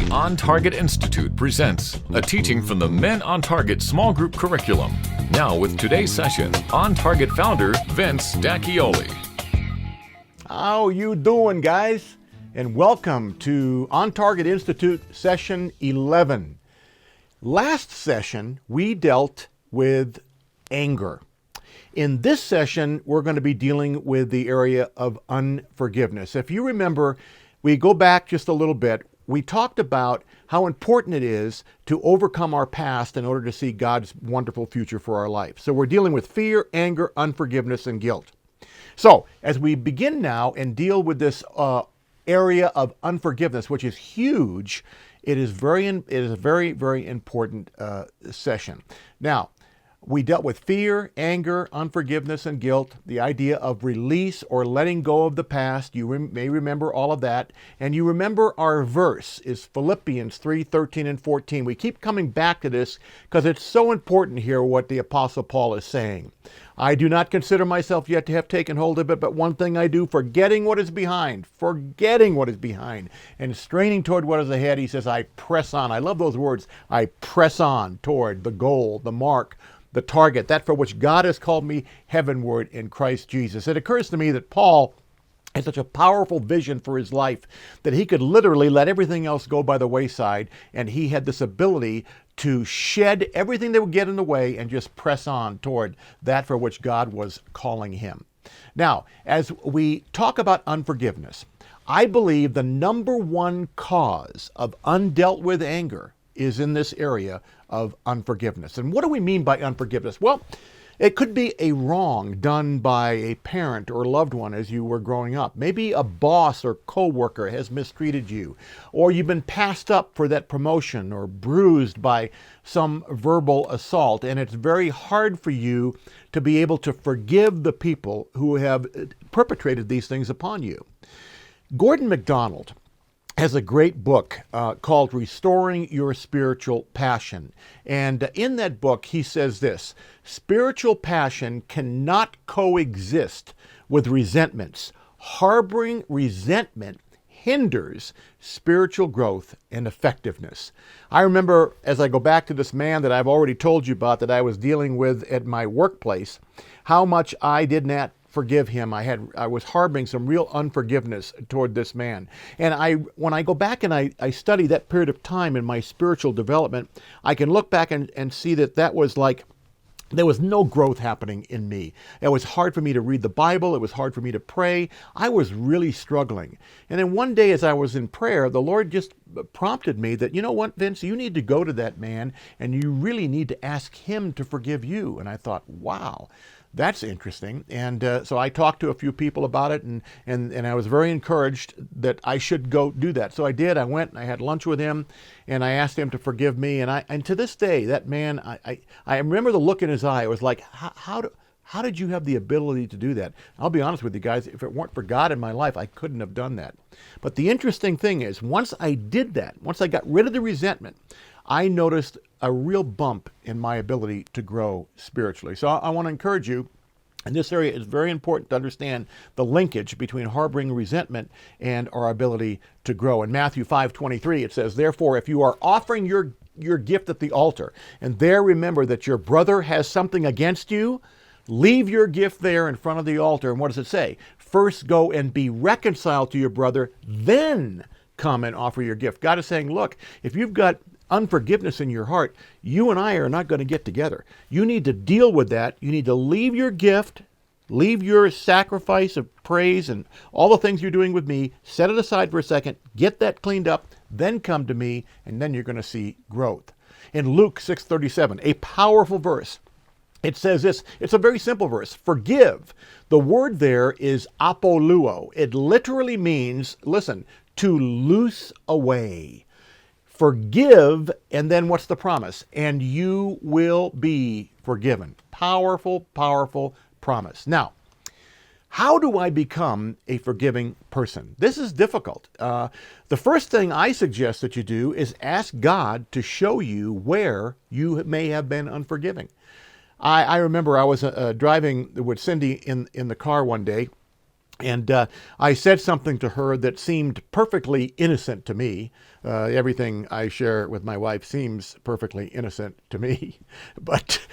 The On Target Institute presents a teaching from the Men on Target small group curriculum. Now with today's session, On Target founder Vince D'Acchioli. How you doing, guys? And welcome to On Target Institute Session 11. Last session, we dealt with anger. In this session, we're going to be dealing with the area of unforgiveness. If you remember, we go back just a little bit. We talked about how important it is to overcome our past in order to see God's wonderful future for our life. So we're dealing with fear, anger, unforgiveness, and guilt. So as we begin now and deal with this area of unforgiveness, which is huge, it is a very, very important session. Now, we dealt with fear, anger, unforgiveness, and guilt, the idea of release or letting go of the past. You may remember all of that. And you remember our verse is Philippians 3:13 and 14. We keep coming back to this because it's so important here what the Apostle Paul is saying. I do not consider myself yet to have taken hold of it, but one thing I do, forgetting what is behind, and straining toward what is ahead, he says, I press on. I love those words. I press on toward the goal, the mark, the target, that for which God has called me heavenward in Christ Jesus. It occurs to me that Paul had such a powerful vision for his life that he could literally let everything else go by the wayside, and he had this ability to shed everything that would get in the way and just press on toward that for which God was calling him. Now, as we talk about unforgiveness, I believe the number one cause of undealt with anger is in this area of unforgiveness. And what do we mean by unforgiveness? Well, it could be a wrong done by a parent or loved one as you were growing up. Maybe a boss or coworker has mistreated you, or you've been passed up for that promotion or bruised by some verbal assault, and it's very hard for you to be able to forgive the people who have perpetrated these things upon you. Gordon MacDonald has a great book called Restoring Your Spiritual Passion. And in that book, he says this: spiritual passion cannot coexist with resentments. Harboring resentment hinders spiritual growth and effectiveness. I remember, as I go back to this man that I've already told you about that I was dealing with at my workplace, how much I did not forgive him. I was harboring some real unforgiveness toward this man. And when I go back and I study that period of time in my spiritual development, I can look back and see that was like there was no growth happening in me. It was hard for me to read the Bible. It was hard for me to pray. I was really struggling. And then one day as I was in prayer, the Lord just prompted me that, you know what, Vince, you need to go to that man and you really need to ask him to forgive you. And I thought, wow, that's interesting. And so I talked to a few people about it, and I was very encouraged that I should go do that. So I did. I went and I had lunch with him, and I asked him to forgive me. And to this day, that man, I remember the look in his eye. It was like, how did you have the ability to do that? I'll be honest with you guys, if it weren't for God in my life, I couldn't have done that. But the interesting thing is, once I did that, once I got rid of the resentment, I noticed a real bump in my ability to grow spiritually. So I want to encourage you, in this area it's very important to understand the linkage between harboring resentment and our ability to grow. In Matthew 5:23, it says, therefore, if you are offering your gift at the altar, and there remember that your brother has something against you, leave your gift there in front of the altar. And what does it say? First go and be reconciled to your brother, then come and offer your gift. God is saying, look, if you've got unforgiveness in your heart, you and I are not going to get together. You need to deal with that. You need to leave your gift, leave your sacrifice of praise and all the things you're doing with me, set it aside for a second, get that cleaned up, then come to me, and then you're going to see growth. In Luke 6:37, a powerful verse, it says this. It's a very simple verse. Forgive. The word there is apoluo. It literally means, listen, to loose away. Forgive, and then what's the promise? And you will be forgiven. Powerful, powerful promise. Now, how do I become a forgiving person? This is difficult. The first thing I suggest that you do is ask God to show you where you may have been unforgiving. I remember I was driving with Cindy in the car one day, And I said something to her that seemed perfectly innocent to me. Everything I share with my wife seems perfectly innocent to me. But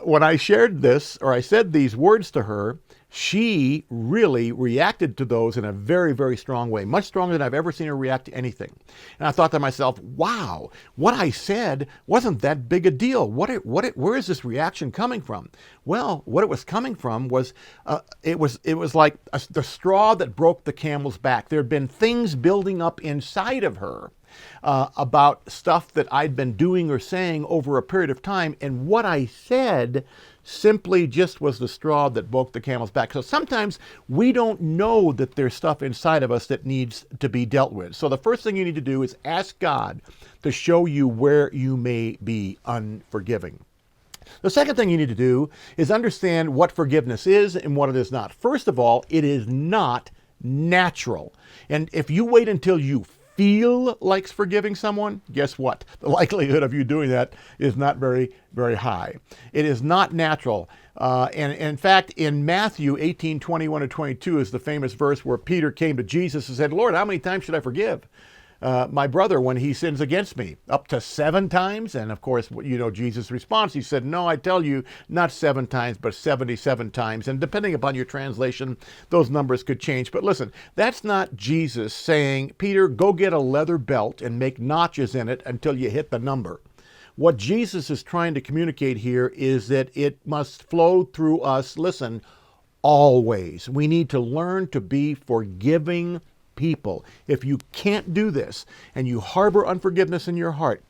when I shared this, or I said these words to her, she really reacted to those in a very, very strong way, much stronger than I've ever seen her react to anything. And I thought to myself, wow, what I said wasn't that big a deal. Where is this reaction coming from? Well, what it was coming from was, it was like the straw that broke the camel's back. There had been things building up inside of her about stuff that I'd been doing or saying over a period of time. And what I said simply just was the straw that broke the camel's back. So sometimes we don't know that there's stuff inside of us that needs to be dealt with. So the first thing you need to do is ask God to show you where you may be unforgiving. The second thing you need to do is understand what forgiveness is and what it is not. First of all, it is not natural. And if you wait until you feel like forgiving someone, guess what? The likelihood of you doing that is not very, very high. It is not natural. And in fact, in Matthew 18:21-22 is the famous verse where Peter came to Jesus and said, Lord, how many times should I forgive my brother when he sins against me? Up to 7 times? And of course, you know Jesus' response. He said, no, I tell you, not 7 times, but 77 times. And depending upon your translation, those numbers could change. But listen, that's not Jesus saying, Peter, go get a leather belt and make notches in it until you hit the number. What Jesus is trying to communicate here is that it must flow through us, listen, always. We need to learn to be forgiving people. If you can't do this and you harbor unforgiveness in your heart,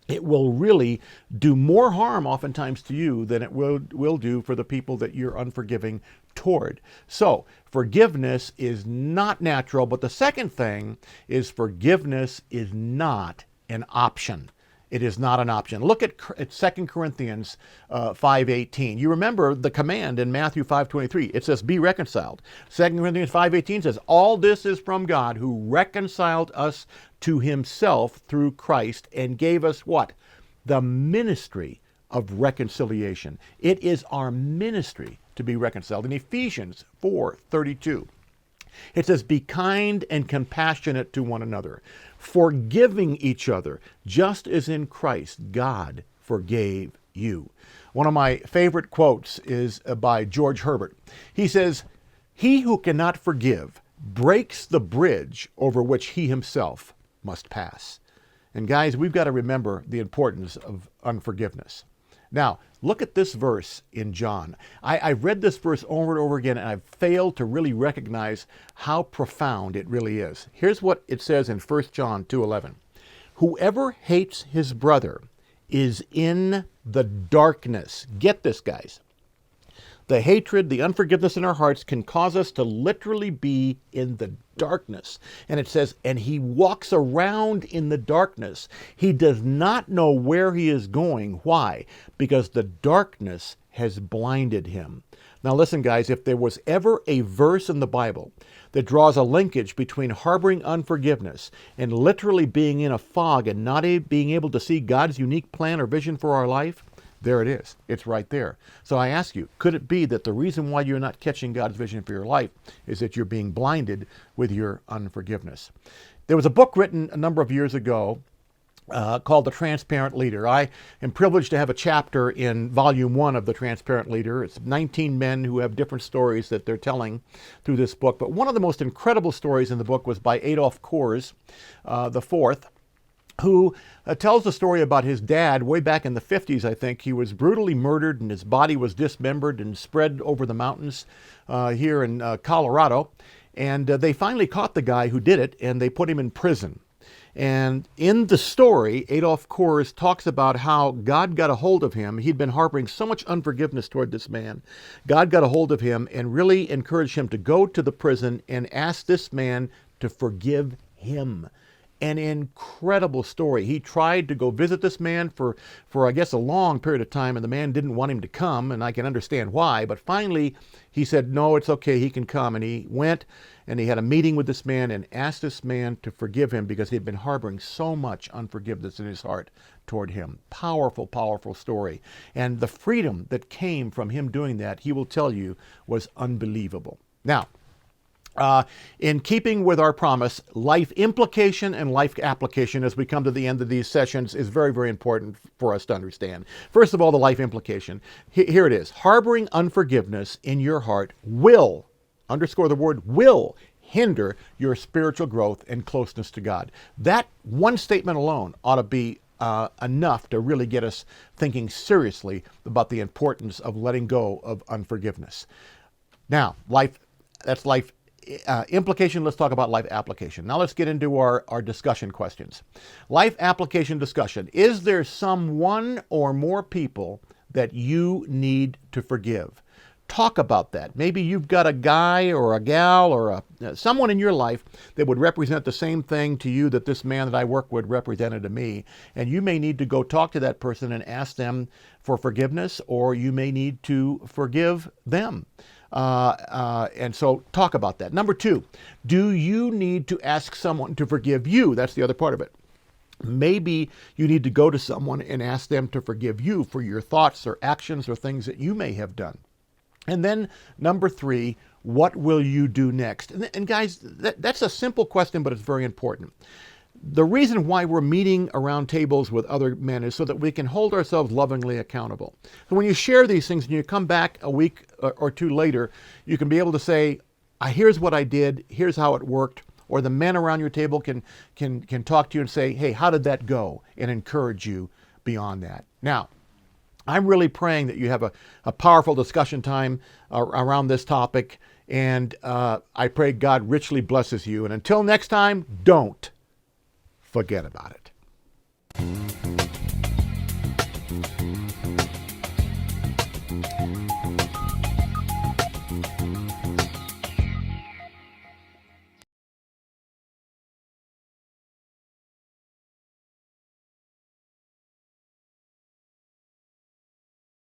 it will really do more harm oftentimes to you than it will do for the people that you're unforgiving toward. So forgiveness is not natural, but the second thing is forgiveness is not an option. It is not an option. Look at 2 Corinthians 5:18. You remember the command in Matthew 5:23. It says, be reconciled. 2 Corinthians 5:18 says, all this is from God who reconciled us to himself through Christ and gave us what? The ministry of reconciliation. It is our ministry to be reconciled. In Ephesians 4:32. It says, be kind and compassionate to one another, forgiving each other, just as in Christ God forgave you. One of my favorite quotes is by George Herbert. He says, he who cannot forgive breaks the bridge over which he himself must pass. And guys, we've got to remember the importance of unforgiveness. Now, look at this verse in John. I've read this verse over and over again, and I've failed to really recognize how profound it really is. Here's what it says in 1 John 2:11. Whoever hates his brother is in the darkness. Get this, guys. The hatred, the unforgiveness in our hearts can cause us to literally be in the darkness. And it says, and he walks around in the darkness. He does not know where he is going. Why? Because the darkness has blinded him. Now listen, guys, if there was ever a verse in the Bible that draws a linkage between harboring unforgiveness and literally being in a fog and not being able to see God's unique plan or vision for our life, there it is. It's right there. So I ask you, could it be that the reason why you're not catching God's vision for your life is that you're being blinded with your unforgiveness? There was a book written a number of years ago called The Transparent Leader. I am privileged to have a chapter in volume 1 of The Transparent Leader. It's 19 men who have different stories that they're telling through this book. But one of the most incredible stories in the book was by Adolf Kors, the fourth, who tells the story about his dad way back in the 50s, I think. He was brutally murdered and his body was dismembered and spread over the mountains here in Colorado. And they finally caught the guy who did it and they put him in prison. And in the story, Adolf Kors talks about how God got a hold of him. He'd been harboring so much unforgiveness toward this man. God got a hold of him and really encouraged him to go to the prison and ask this man to forgive him. An incredible story. He tried to go visit this man for I guess a long period of time, and the man didn't want him to come, and I can understand why, but finally he said, no, it's okay, he can come. And he went and he had a meeting with this man and asked this man to forgive him because he had been harboring so much unforgiveness in his heart toward him. Powerful, powerful story. And the freedom that came from him doing that, he will tell you, was unbelievable. Now, In keeping with our promise, life implication and life application as we come to the end of these sessions is very, very important for us to understand. First of all, the life implication. Here it is. Harboring unforgiveness in your heart will, underscore the word will, hinder your spiritual growth and closeness to God. That one statement alone ought to be enough to really get us thinking seriously about the importance of letting go of unforgiveness. Now, that's life implication. Let's talk about life application. Now let's get into our discussion questions. Life application discussion. Is there someone or more people that you need to forgive? Talk about that. Maybe you've got a guy or a gal or someone in your life that would represent the same thing to you that this man that I work with represented to me. And you may need to go talk to that person and ask them for forgiveness, or you may need to forgive them. And so talk about that. Number 2, do you need to ask someone to forgive you? That's the other part of it. Maybe you need to go to someone and ask them to forgive you for your thoughts or actions or things that you may have done. And then number 3, what will you do next? And guys, that's a simple question, but it's very important. The reason why we're meeting around tables with other men is so that we can hold ourselves lovingly accountable. So when you share these things and you come back a week or 2 later, you can be able to say, here's what I did, here's how it worked. Or the men around your table can talk to you and say, hey, how did that go? And encourage you beyond that. Now, I'm really praying that you have a powerful discussion time around this topic, and I pray God richly blesses you. And until next time, don't forget about it.